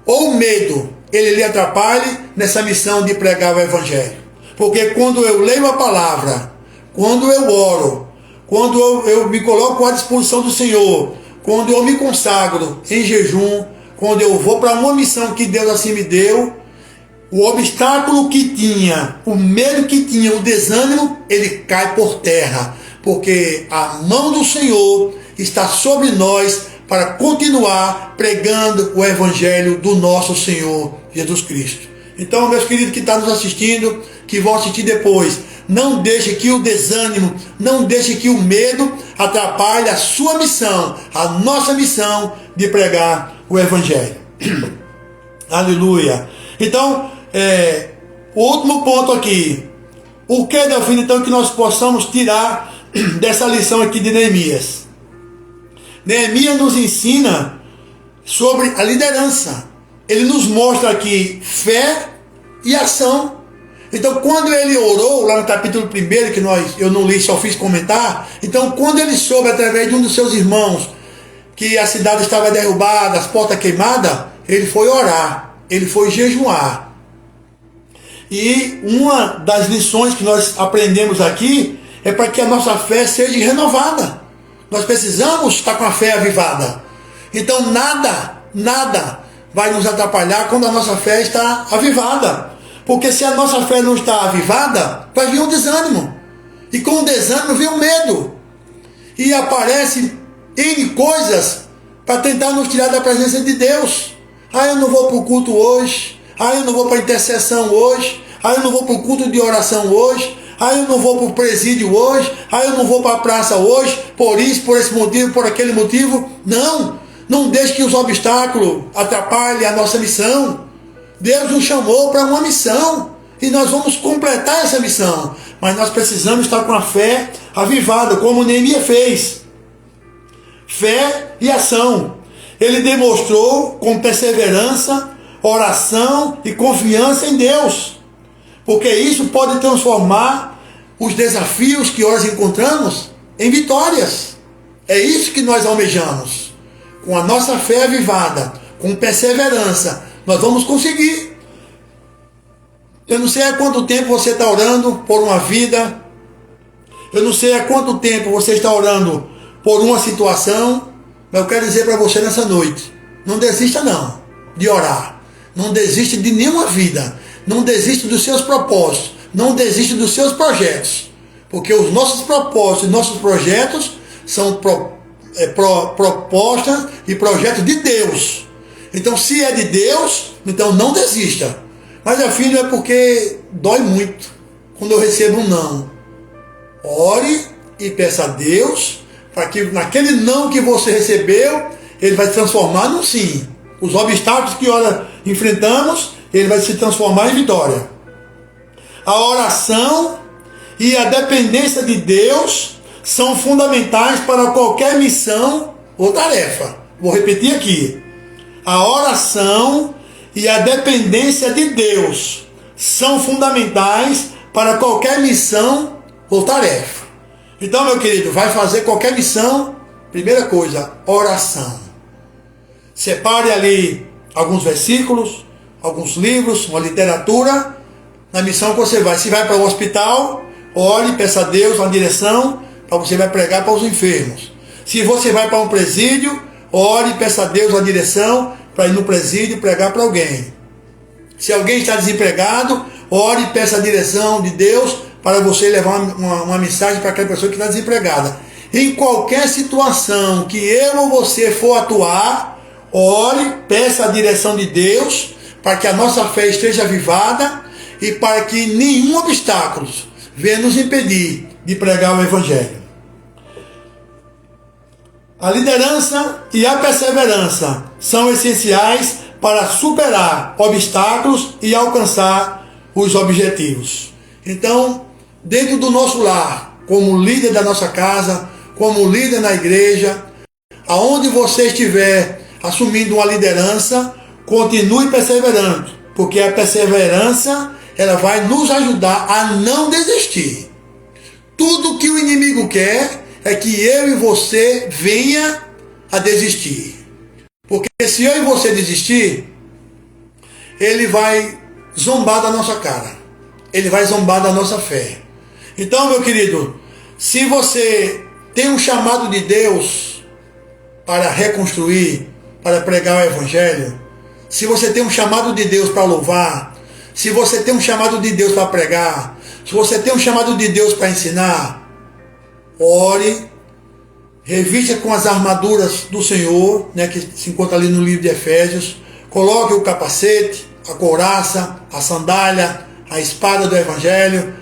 ou o medo ele lhe atrapalhe nessa missão de pregar o Evangelho. Porque quando eu leio a palavra, quando eu oro, quando eu me coloco à disposição do Senhor, quando eu me consagro em jejum, quando eu vou para uma missão que Deus assim me deu, o obstáculo que tinha, o medo que tinha, o desânimo, ele cai por terra. Porque a mão do Senhor está sobre nós para continuar pregando o Evangelho do nosso Senhor Jesus Cristo. Então, meus queridos que estão nos assistindo, que vão assistir depois, não deixe que o desânimo, não deixe que o medo atrapalhe a sua missão, a nossa missão de pregar o Evangelho. Aleluia. Então, o último ponto aqui, o que, Delfino, então, que nós possamos tirar dessa lição aqui de Neemias? Neemias nos ensina sobre a liderança. Ele nos mostra aqui fé e ação. Então, quando ele orou, lá no capítulo 1, que eu não li, só fiz comentar. Então, quando ele soube, através de um dos seus irmãos, que a cidade estava derrubada, as portas queimadas, ele foi orar, ele foi jejuar. E uma das lições que nós aprendemos aqui é para que a nossa fé seja renovada. Nós precisamos estar com a fé avivada. Então, nada vai nos atrapalhar quando a nossa fé está avivada. Porque se a nossa fé não está avivada, vai vir um desânimo. E com o desânimo vem o medo. E aparece N coisas para tentar nos tirar da presença de Deus. Eu não vou para o culto hoje. Ah, eu não vou para a intercessão hoje. Ah, eu não vou para o culto de oração hoje. Ah, eu não vou para o presídio hoje. Ah, eu não vou para a praça hoje. Por isso, por esse motivo, por aquele motivo. Não, não deixe que os obstáculos atrapalhem a nossa missão. Deus nos chamou para uma missão. E nós vamos completar essa missão. Mas nós precisamos estar com a fé avivada, como Neemias fez. Fé e ação. Ele demonstrou com perseverança, oração e confiança em Deus. Porque isso pode transformar os desafios que hoje encontramos em vitórias. É isso que nós almejamos. Com a nossa fé avivada, com perseverança, nós vamos conseguir. Eu não sei há quanto tempo você está orando por uma vida. Eu não sei há quanto tempo você está orando por uma situação. Mas eu quero dizer para você nessa noite, não desista não de orar. Não desista de nenhuma vida. Não desista dos seus propósitos. Não desista dos seus projetos. Porque os nossos propósitos e nossos projetos são propostas e projetos de Deus. Então, se é de Deus, então não desista. Mas, meu filho, é porque dói muito quando eu recebo um não. Ore e peça a Deus para que naquele não que você recebeu, ele vai se transformar num sim. Os obstáculos que ora enfrentamos, ele vai se transformar em vitória. A oração e a dependência de Deus são fundamentais para qualquer missão ou tarefa. Vou repetir aqui. A oração e a dependência de Deus são fundamentais para qualquer missão ou tarefa. Então, meu querido, vai fazer qualquer missão, primeira coisa, oração. Separe ali alguns versículos, alguns livros, uma literatura, na missão que você vai. Se vai para o hospital, ore, peça a Deus uma direção, para você vai pregar para os enfermos. Se você vai para um presídio, ore e peça a Deus uma direção para ir no presídio pregar para alguém. Se alguém está desempregado, ore e peça a direção de Deus para você levar uma mensagem para aquela pessoa que está desempregada. Em qualquer situação que eu ou você for atuar, ore, peça a direção de Deus para que a nossa fé esteja avivada e para que nenhum obstáculo venha nos impedir de pregar o Evangelho. A liderança e a perseverança são essenciais para superar obstáculos e alcançar os objetivos. Então, dentro do nosso lar, como líder da nossa casa, como líder na igreja, aonde você estiver assumindo uma liderança, continue perseverando, porque a perseverança ela vai nos ajudar a não desistir. Tudo que o inimigo quer é que eu e você venha a desistir. Porque se eu e você desistir, ele vai zombar da nossa cara. Ele vai zombar da nossa fé. Então, meu querido, se você tem um chamado de Deus para reconstruir, para pregar o Evangelho, se você tem um chamado de Deus para louvar, se você tem um chamado de Deus para pregar, se você tem um chamado de Deus para ensinar, ore, revista com as armaduras do Senhor, né, que se encontra ali no livro de Efésios, coloque o capacete, a couraça, a sandália, a espada do Evangelho,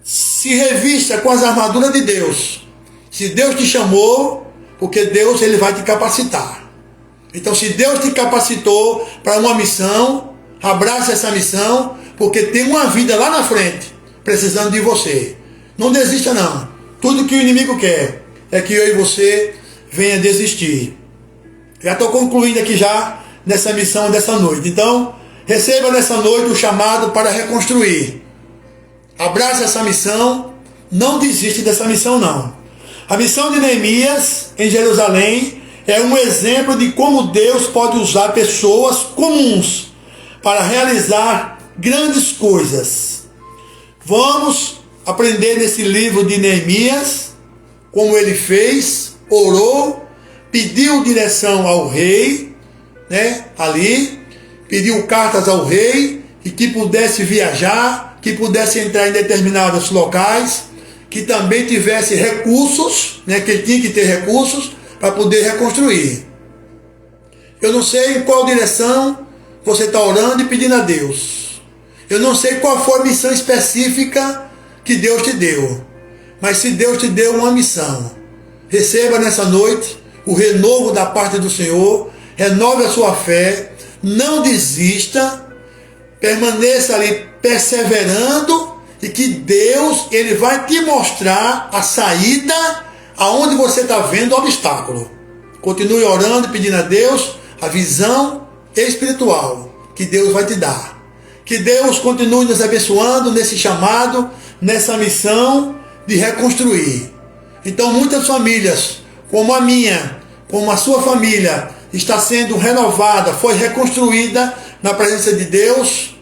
se revista com as armaduras de Deus. Se Deus te chamou, porque Deus ele vai te capacitar. Então, se Deus te capacitou para uma missão, abrace essa missão, porque tem uma vida lá na frente, precisando de você. Não desista não. Tudo que o inimigo quer é que eu e você venha desistir. Já estou concluindo aqui já nessa missão dessa noite. Então, receba nessa noite o chamado para reconstruir. Abrace essa missão, não desiste dessa missão não. A missão de Neemias em Jerusalém é um exemplo de como Deus pode usar pessoas comuns para realizar grandes coisas. Vamos aprender nesse livro de Neemias como ele fez, orou, pediu direção ao rei, né, ali, pediu cartas ao rei, e que pudesse viajar, que pudesse entrar em determinados locais, que também tivesse recursos, né, que ele tinha que ter recursos para poder reconstruir. Eu não sei em qual direção você está orando e pedindo a Deus. Eu não sei qual foi a missão específica que Deus te deu, mas se Deus te deu uma missão, receba nessa noite o renovo da parte do Senhor, renove a sua fé, não desista, permaneça ali perseverando, e que Deus, Ele vai te mostrar a saída aonde você está vendo o obstáculo. Continue orando e pedindo a Deus a visão espiritual que Deus vai te dar. Que Deus continue nos abençoando nesse chamado, nessa missão de reconstruir. Então muitas famílias, como a minha, como a sua família, está sendo renovada, foi reconstruída na presença de Deus.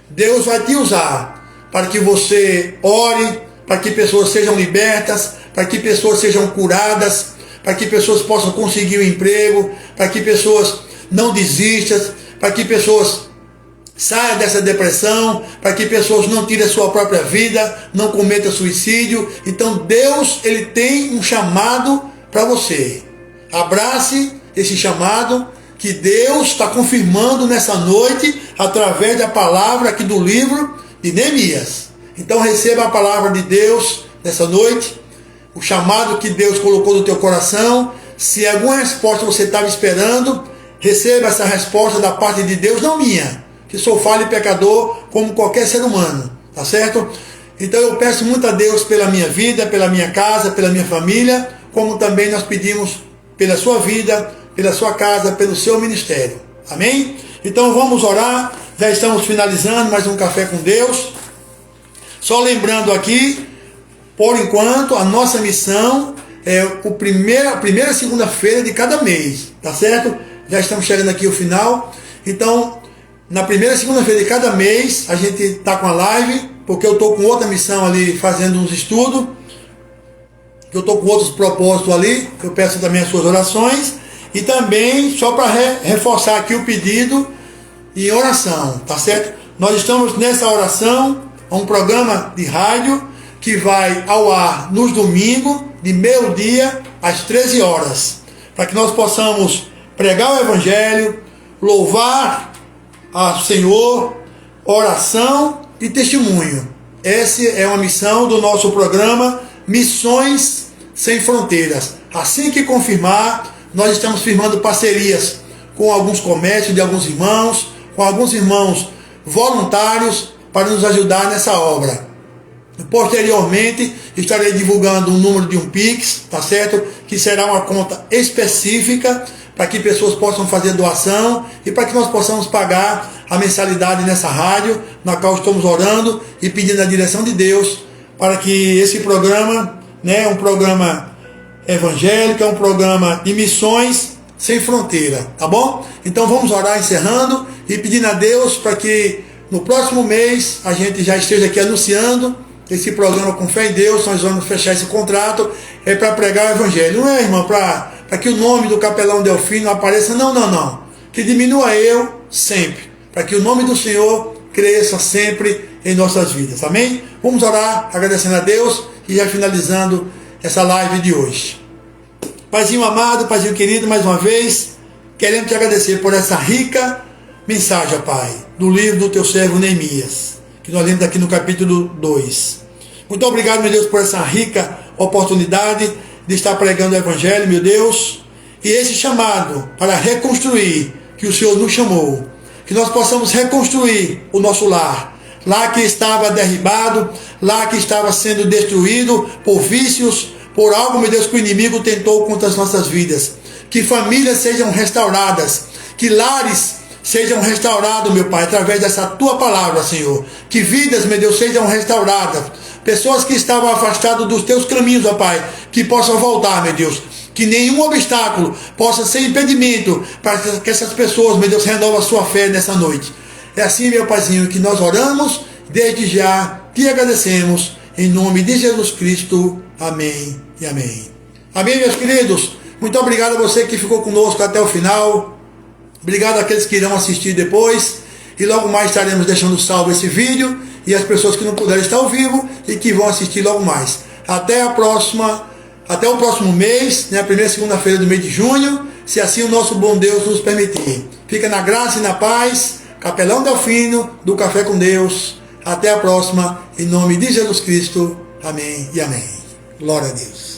Deus vai te usar para que você ore, para que pessoas sejam libertas, para que pessoas sejam curadas, para que pessoas possam conseguir um emprego, para que pessoas não desistam, para que pessoas saiam dessa depressão, para que pessoas não tirem a sua própria vida, não cometam suicídio. Então Deus, Ele tem um chamado para você. Abrace esse chamado que Deus está confirmando nessa noite através da palavra aqui do livro de Neemias. Então receba a palavra de Deus nessa noite, o chamado que Deus colocou no teu coração. Se alguma resposta você estava esperando, receba essa resposta da parte de Deus, não minha, que sou falho e pecador como qualquer ser humano, tá certo? Então eu peço muito a Deus pela minha vida, pela minha casa, pela minha família, como também nós pedimos pela sua vida, pela sua casa, pelo seu ministério. Amém? Então vamos orar. Já estamos finalizando mais um Café com Deus. Só lembrando aqui, por enquanto, a nossa missão é a primeira segunda-feira de cada mês, tá certo? Já estamos chegando aqui ao final. Então, na primeira segunda-feira de cada mês, a gente está com a live, porque eu estou com outra missão ali, fazendo uns estudos. Eu estou com outros propósitos ali, eu peço também as suas orações. E também, só para reforçar aqui o pedido em oração, tá certo? Nós estamos nessa oração, um programa de rádio que vai ao ar nos domingos, de meio-dia às 13 horas, para que nós possamos pregar o Evangelho, louvar ao Senhor, oração e testemunho. Essa é uma missão do nosso programa Missões Sem Fronteiras. Assim que confirmar, nós estamos firmando parcerias com alguns comércios de alguns irmãos, com alguns irmãos voluntários para nos ajudar nessa obra. Posteriormente, estarei divulgando um número de um Pix, tá certo? Que será uma conta específica para que pessoas possam fazer doação e para que nós possamos pagar a mensalidade nessa rádio, na qual estamos orando e pedindo a direção de Deus para que esse programa, né, um programa evangélico, é um programa de missões sem fronteira, tá bom? Então vamos orar encerrando e pedindo a Deus para que no próximo mês a gente já esteja aqui anunciando esse programa com fé em Deus. Nós vamos fechar esse contrato, é para pregar o Evangelho, não é, irmão, para que o nome do Capelão Delfino apareça, não, que diminua eu sempre, para que o nome do Senhor cresça sempre em nossas vidas, amém? Vamos orar agradecendo a Deus e já finalizando essa live de hoje. Paizinho amado, Paizinho querido, mais uma vez queremos te agradecer por essa rica mensagem, Pai, do livro do teu servo Neemias, que nós lemos aqui no capítulo 2. Muito obrigado, meu Deus, por essa rica oportunidade de estar pregando o Evangelho, meu Deus, e esse chamado para reconstruir que o Senhor nos chamou, que nós possamos reconstruir o nosso lar, lá que estava derribado, lá que estava sendo destruído por vícios, por algo, meu Deus, que o inimigo tentou contra as nossas vidas. Que famílias sejam restauradas, que lares sejam restaurados, meu Pai, através dessa tua palavra, Senhor. Que vidas, meu Deus, sejam restauradas. Pessoas que estavam afastadas dos teus caminhos, ó Pai, que possam voltar, meu Deus. Que nenhum obstáculo possa ser impedimento para que essas pessoas, meu Deus, renovem a sua fé nessa noite. É assim, meu Paizinho, que nós oramos, desde já te agradecemos, em nome de Jesus Cristo. Amém e amém. Amém, meus queridos. Muito obrigado a você que ficou conosco até o final. Obrigado àqueles que irão assistir depois. E logo mais estaremos deixando salvo esse vídeo. E as pessoas que não puderem estar ao vivo e que vão assistir logo mais. Até a próxima. Até o próximo mês, né, a primeira segunda-feira do mês de junho, se assim o nosso bom Deus nos permitir. Fica na graça e na paz. Capelão Delfino, do Café com Deus. Até a próxima, em nome de Jesus Cristo. Amém e amém. Glória a Deus.